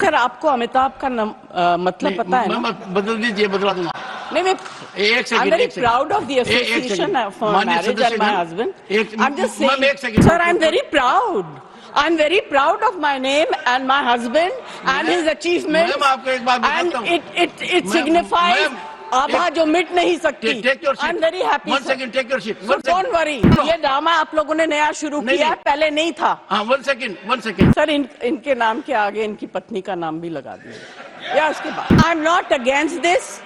Sir आपको अमिताभ का मतलब पता है ना? बदल दीजिए, बदला दूंगा। नहीं मैं एक second, I'm very proud of the association for marriage and my husband. I'm just saying, sir, I'm very proud. I'm very proud of my name and my husband and his achievements. And it signifies आभा जो मिट नहीं सकती. I'm very happy. One second, take your seat. So don't worry. ये drama आप लोगों ने नया शुरू किया है, पहले नहीं था. हाँ, one second. सर इनके नाम के आगे इनकी पत्नी का नाम भी लगा दीजिए. या उसके बाद. I'm not against this.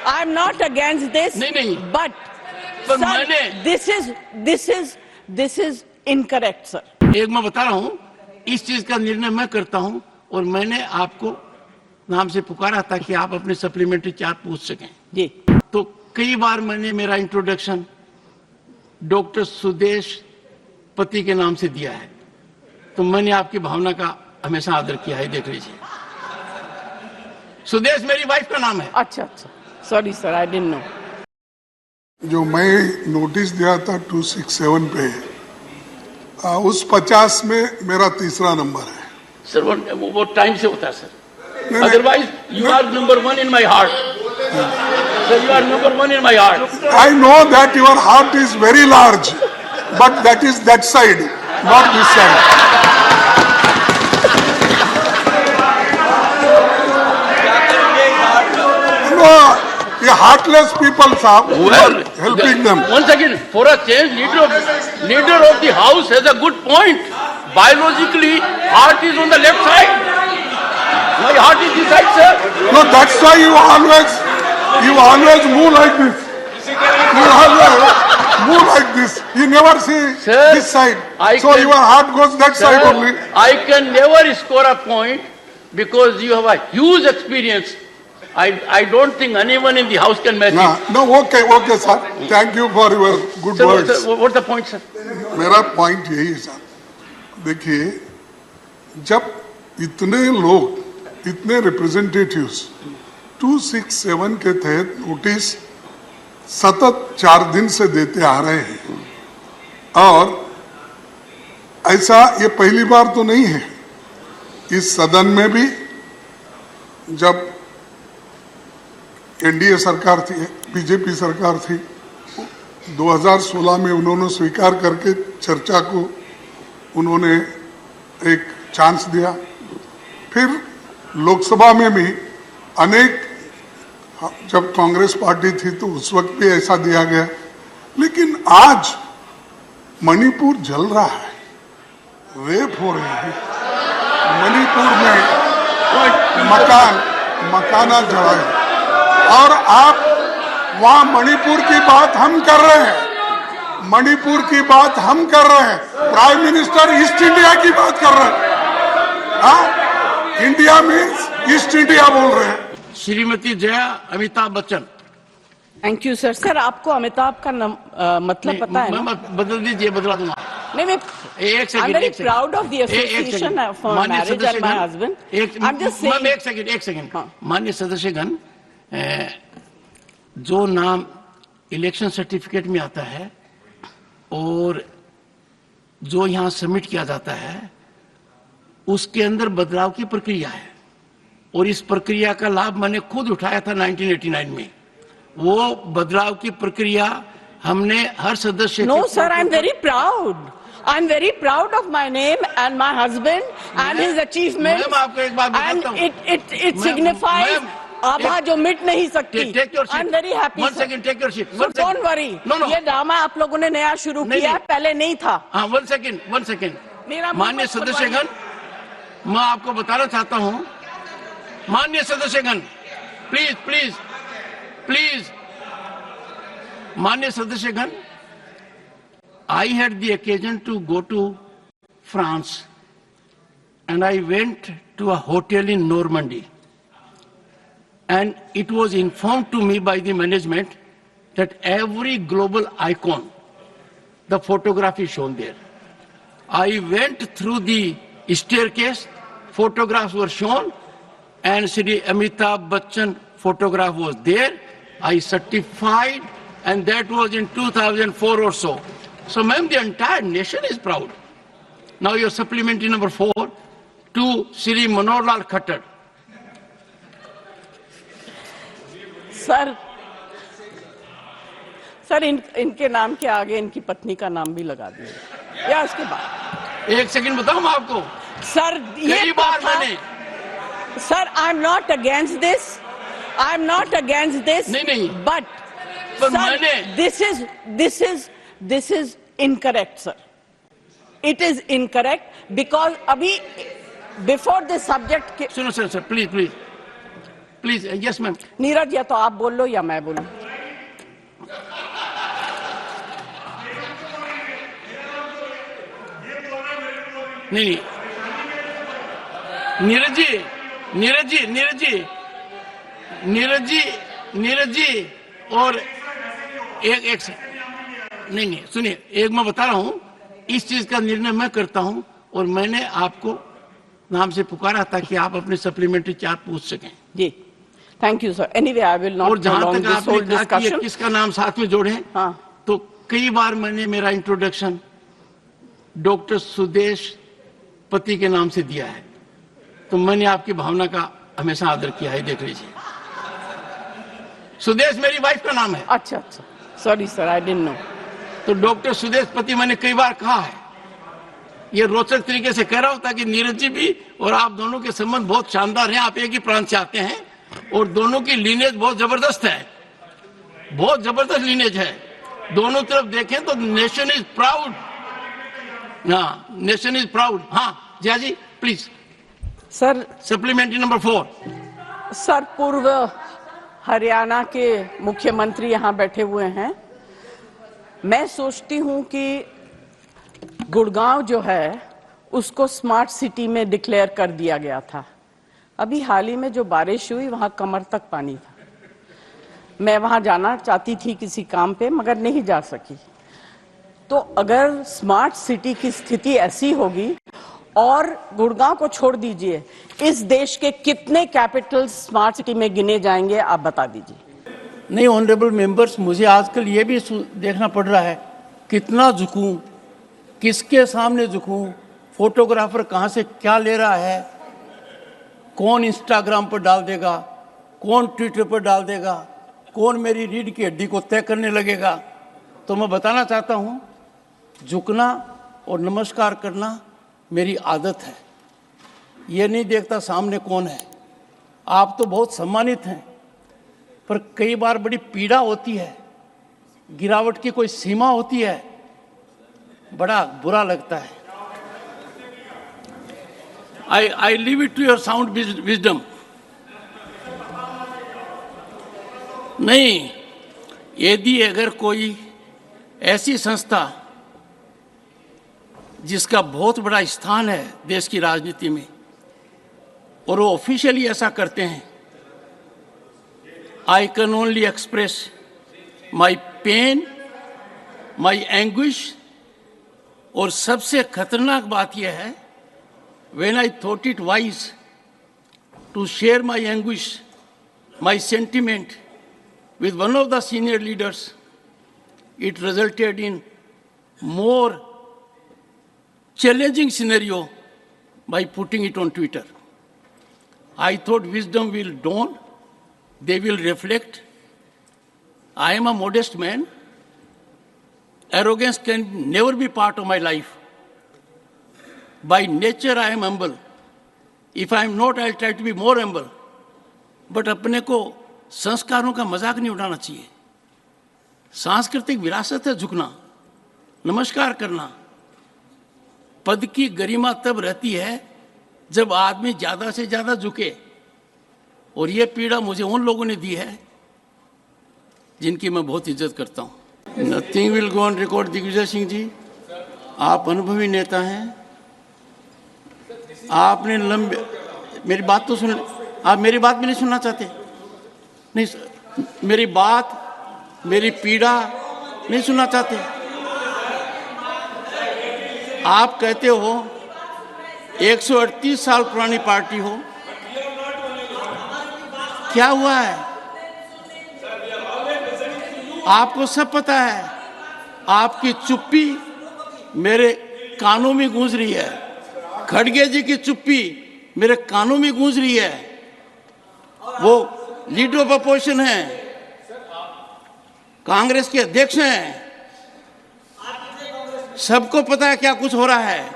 I'm not against this. नहीं. But sir, this is incorrect, sir. एक मैं बता रहा हूँ, इस चीज का निर्णय मैं करता हूँ और मैंने आपको नाम से पुकारा था कि आप अपने सप्लीमेंट्री चार्ज पूछ सकें जी. तो कई बार मैंने मेरा इंट्रोडक्शन डॉक्टर सुदेश पति के नाम से दिया है, तो मैंने आपकी भावना का हमेशा आदर किया है. देख लीजिए, सुदेश मेरी वाइफ का नाम है. अच्छा, sorry sir, I didn't know. जो मैं नोटिस दिया था 267 पे, उस 50 में मेरा तीसरा नंबर है. सर वो टाइम से होता है sir. Otherwise, you are number one in my heart. Sir, you are number one in my heart. I know that your heart is very large, but that is that side, not this side. No, the heartless people, sir, well, helping them. Once again, for a change, leader of the house has a good point. Biologically, heart is on the left side. My heart is this side, sir. No, that's why you always move like this. You always move like this. You never see this side. So your heart goes that side only. I can never score a point because you have a huge experience. I don't think anyone in the house can match it. No, okay, sir. Thank you for your good words. What's the point, sir? मेरा point यही है sir. देखिए, जब इतने लोग, इतने representatives 267 के तहत नोटिस सतत 4 दिन से देते आ रहे हैं, और ऐसा ये पहली बार तो नहीं है. इस सदन में भी जब एनडीए सरकार थी, बीजेपी सरकार थी, 2016 में उन्होंने स्वीकार करके चर्चा को उन्होंने एक चांस दिया. फिर लोकसभा में भी अनेक, जब कांग्रेस पार्टी थी तो उस वक्त भी ऐसा दिया गया. लेकिन आज मणिपुर जल रहा है, रेप हो रहे हैं मणिपुर में, मकाना जला है, और आप वहां मणिपुर की बात हम कर रहे हैं. मणिपुर की बात हम कर रहे हैं. प्राइम मिनिस्टर ईस्ट इंडिया की बात कर रहे हैं. हाँ, इंडिया मीन्स ईस्ट इंडिया बोल रहे हैं. Shrimati Jaya Amitabh Bachchan. Thank you sir. Sir आपको अमिताभ का मतलब पता है ना? बदल दीजिए, बदला दूंगा. नहीं मैं एक second. I'm very proud of the association for marriage and my husband. I'm just saying. एक सेकंड. माननीय सदस्यगण, जो नाम इलेक्शन सर्टिफिकेट में आता है और जो यहाँ सबमिट किया जाता है, उसके अंदर बदलाव की प्रक्रिया है, और इस प्रक्रिया का लाभ मैंने खुद उठाया था 1989 में. वो बदलाव की प्रक्रिया हमने हर सदस्य. No sir, I'm very proud. I'm very proud of my name and my husband and his achievements. Ma'am, आपको एक बात बताता हूँ. And it signifies आभा जो मिट नहीं सकती. I'm very happy. One second, take your seat. So don't worry. No. ये ड्रामा आप लोगों ने नया शुरू किया है, पहले नहीं था. हाँ, one second. माननीय सदस्यगण, मैं आपको बताना चाहता हूँ, माननीय सदस्यगण, प्लीज, माननीय सदस्यगण, I had the occasion to go to France, and I went to a hotel in Normandy, and it was informed to me by the management that every global icon, the photograph is shown there. I went through the staircase, photographs were shown, and Shri Amitabh Bachchan photograph was there. I certified, and that was in 2004 or so. So, ma'am, the entire nation is proud. Now, your supplementary number 4 to Shri Manohar Lal Khattar. Sir इनके नाम के आगे इनकी पत्नी का नाम भी लगा दिया या इसके बाद। एक सेकंड बताऊं मैं आपको सर, ये बार मैंने, sir I am not against this, नहीं but this is incorrect sir, it is incorrect because अभी बिफोर दिस सब्जेक्ट। सुनो sir please yes ma'am. Neeraj, या तो आप बोल लो या मैं बोलूं। नहीं नीरज जी और एक नहीं सुनिए, एक मैं बता रहा हूं, इस चीज का निर्णय मैं करता हूं और मैंने आपको नाम से पुकारा ताकि आप अपने सप्लीमेंट्री चार्ज पूछ सकें। जी, thank you sir. Anyway I will not. और जहां तक आपने कहा कि किसका नाम साथ में जोड़े, हाँ, तो कई बार मैंने मेरा इंट्रोडक्शन डॉक्टर सुदेश पति के नाम से दिया है, तो मैंने आपकी भावना का हमेशा आदर किया है। देख लीजिए, सुदेश मेरी वाइफ का नाम है। अच्छा, sorry sir, I didn't know. तो डॉक्टर सुदेश पति मैंने कई बार कहा है। ये रोचक तरीके से कह रहा हूं ताकि नीरज जी भी और आप दोनों के संबंध बहुत शानदार हैं। आप एक ही प्रांत से आते हैं और दोनों की लीनेज बहुत जबरदस्त है, बहुत जबरदस्त लीनेज है। दोनों तरफ देखें तो नेशन इज प्राउड। हाँ, नेशन इज प्राउड। हाँ Jaya ji please. Sir, supplementary number 4। Sir, पूर्व हरियाणा के मुख्यमंत्री यहाँ बैठे हुए हैं। मैं सोचती हूँ कि गुड़गांव जो है उसको स्मार्ट सिटी में डिक्लेयर कर दिया गया था। अभी हाल ही में जो बारिश हुई वहां कमर तक पानी था। मैं वहां जाना चाहती थी किसी काम पे, मगर नहीं जा सकी। तो अगर स्मार्ट सिटी की स्थिति ऐसी होगी, और गुड़गांव को छोड़ दीजिए, इस देश के कितने कैपिटल स्मार्ट सिटी में गिने जाएंगे, आप बता दीजिए। नहीं ऑनरेबल मेंबर्स, मुझे आजकल ये भी देखना पड़ रहा है कितना झुकूं, किसके सामने झुकूं, फोटोग्राफर कहाँ से क्या ले रहा है, कौन इंस्टाग्राम पर डाल देगा, कौन ट्विटर पर डाल देगा, कौन मेरी रीढ़ की हड्डी को तय करने लगेगा। तो मैं बताना चाहता हूँ, झुकना और नमस्कार करना मेरी आदत है। ये नहीं देखता सामने कौन है। आप तो बहुत सम्मानित हैं, पर कई बार बड़ी पीड़ा होती है, गिरावट की कोई सीमा होती है, बड़ा बुरा लगता है। I leave it to your sound wisdom. नहीं, यदि अगर कोई ऐसी संस्था जिसका बहुत बड़ा स्थान है देश की राजनीति में, और वो ऑफिशियली ऐसा करते हैं, I can only express my pain, my anguish. और सबसे खतरनाक बात यह है, when I thought it wise to share my anguish, my sentiment with one of the senior leaders, it resulted in more challenging scenario by putting it on Twitter. I thought wisdom will dawn, they will reflect. I am a modest man. Arrogance can never be part of my life. By nature, I am humble. If I am not, I'll try to be more humble. But अपने को संस्कारों का मजाक नहीं उड़ाना चाहिए। सांस्कृतिक विरासत है झुकना, नमस्कार करना। पद की गरिमा तब रहती है जब आदमी ज्यादा से ज्यादा झुके, और ये पीड़ा मुझे उन लोगों ने दी है जिनकी मैं बहुत इज्जत करता हूँ। Nothing will go on record. Digvijay Singh ji, आप अनुभवी नेता हैं, आपने लंबे, मेरी बात तो सुन, आप मेरी बात भी नहीं सुनना चाहते? नहीं, मेरी बात, मेरी पीड़ा नहीं सुनना चाहते? आप कहते हो 138 साल पुरानी पार्टी हो, क्या हुआ है? आपको सब पता है। आपकी चुप्पी मेरे कानों में गूंज रही है, खड़गे जी की चुप्पी मेरे कानों में गूंज रही है। वो लीडर ऑफ अपोजिशन है, कांग्रेस के अध्यक्ष हैं, सबको पता है क्या कुछ हो रहा है।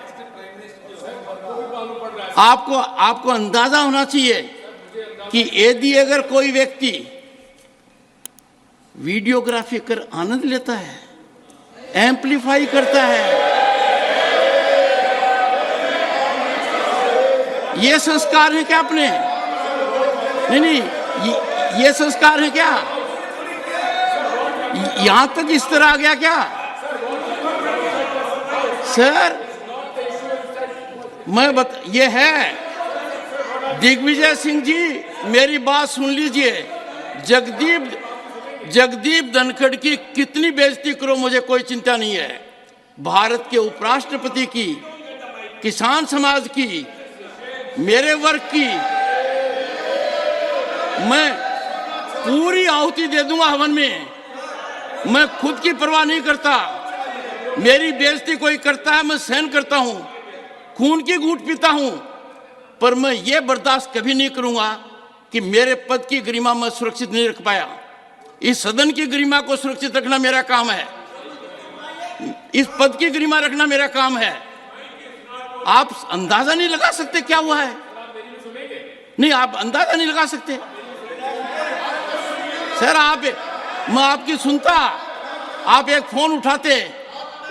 आपको अंदाजा होना चाहिए कि यदि अगर कोई व्यक्ति वीडियोग्राफी कर आनंद लेता है, एम्पलीफाई करता है, ये संस्कार है क्या अपने? नहीं, ये संस्कार है क्या? यहां तक इस तरह आ गया क्या? सर, ये है दिग्विजय सिंह जी, मेरी बात सुन लीजिए। जगदीप धनखड़ की कितनी बेइज्जती करो, मुझे कोई चिंता नहीं है। भारत के उपराष्ट्रपति की, किसान समाज की, मेरे वर्ग की मैं पूरी आहुति दे दूंगा हवन में। मैं खुद की परवाह नहीं करता। मेरी बेइज्जती कोई करता है, मैं सहन करता हूं, खून की घूंट पीता हूं, पर मैं ये बर्दाश्त कभी नहीं करूंगा कि मेरे पद की गरिमा मैं सुरक्षित नहीं रख पाया। इस सदन की गरिमा को सुरक्षित रखना मेरा काम है, इस पद की गरिमा रखना मेरा काम है। आप अंदाजा नहीं लगा सकते क्या हुआ है। नहीं, आप अंदाजा नहीं लगा सकते। सर, मैं आपकी सुनता, आप एक फोन उठाते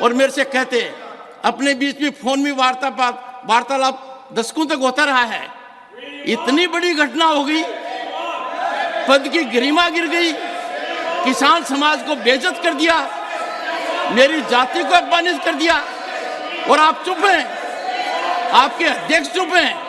और मेरे से कहते, अपने बीच में फोन में वार्तालाप दशकों तक होता रहा है। इतनी बड़ी घटना हो गई, पद की गरिमा गिर गई, किसान समाज को बेइज्जत कर दिया, मेरी जाति को अपमानित कर दिया, और आप चुप हैं, आपके अध्यक्ष चुप हैं।